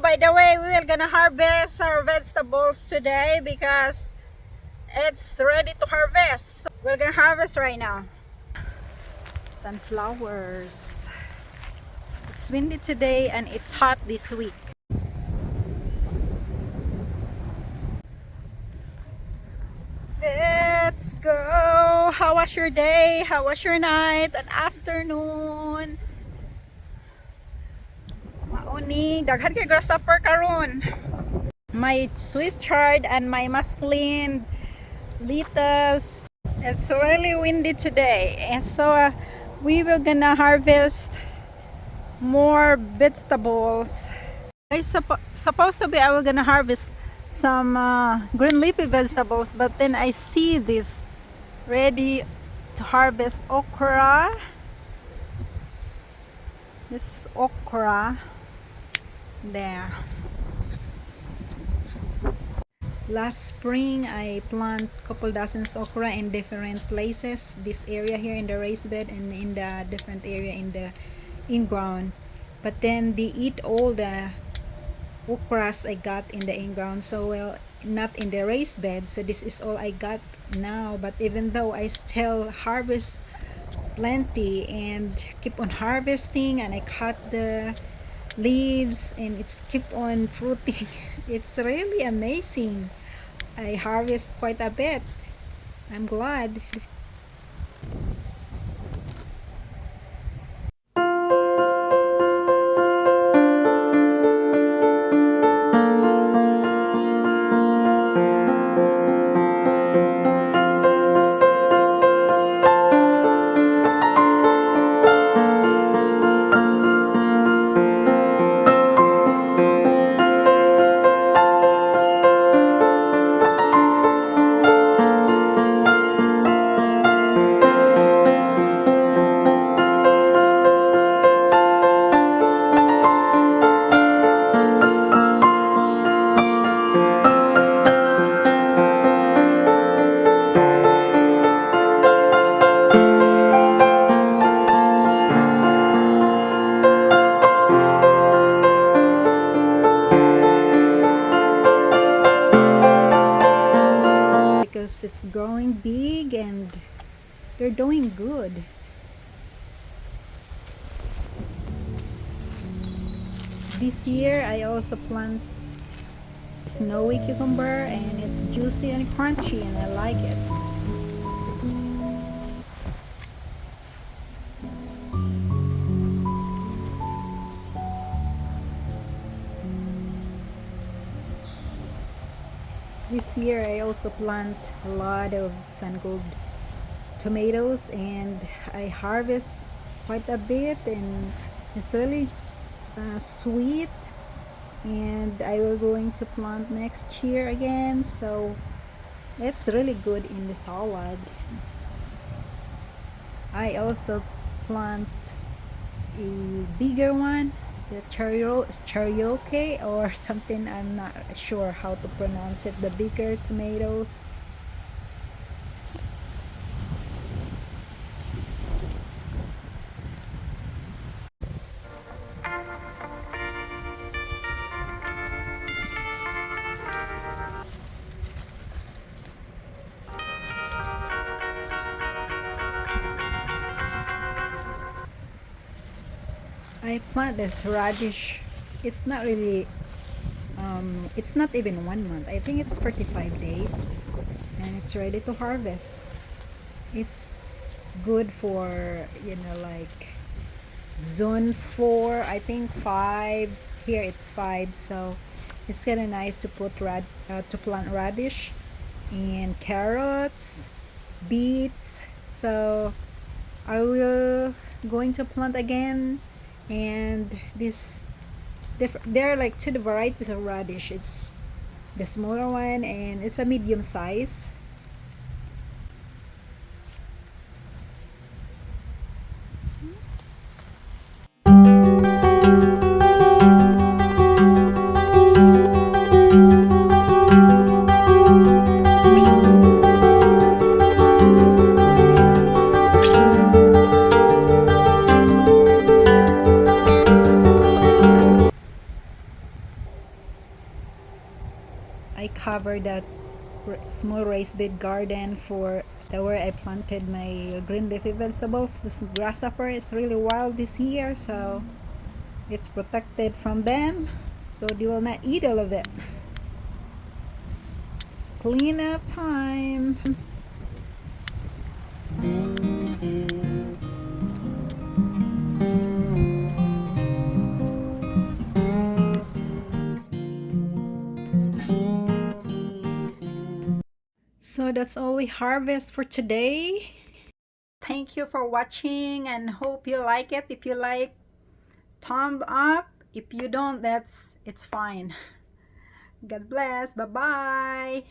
by the way, we are gonna harvest our vegetables today because it's ready to harvest. So we're gonna harvest right now. Sunflowers. It's windy today and it's hot this week. Let's go. How was your day? How was your night and afternoon? Mauni, daghan kay grasshopper karon. My Swiss chard and my muslin lettuce. It's really windy today, and so we will gonna harvest more vegetables. Supposed to be I will gonna harvest some green leafy vegetables, but then I see this ready to harvest okra. This okra there. Last spring I plant couple dozens okra in different places, this area here in the raised bed and in the different area in the in-ground, but then they eat all the okras I got in the in-ground, so well, not in the raised bed. So this is all I got now, but even though I still harvest plenty and keep on harvesting, and I cut the leaves and it's keep on fruiting. It's really amazing. I harvest quite a bit. I'm glad. Because it's growing big and they're doing good. This year I also plant snowy cucumber, and it's juicy and crunchy and I like it. This year I also plant a lot of sun gold tomatoes, and I harvest quite a bit, and it's really sweet, and I will going to plant next year again, so it's really good in the salad. I also plant a bigger one, the cherokee or something, I'm not sure how to pronounce it, the bigger tomatoes. I plant this radish. It's not really it's not even 1 month. I think it's 45 days and it's ready to harvest. It's good for, you know, like zone 4, I think 5. Here it's 5, so it's kind of nice to put to plant radish and carrots, beets. So I will going to plant again, and this there are like 2 varieties of radish. It's the smaller one and it's a medium size. I covered that small raised bed garden for where I planted my green leafy vegetables. This grasshopper is really wild this year, so it's protected from them, so they will not eat all of it. It's cleanup time. So that's all we harvest for today. Thank you for watching and hope you like it. If you like, thumb up. If you don't, it's fine. God bless. Bye bye.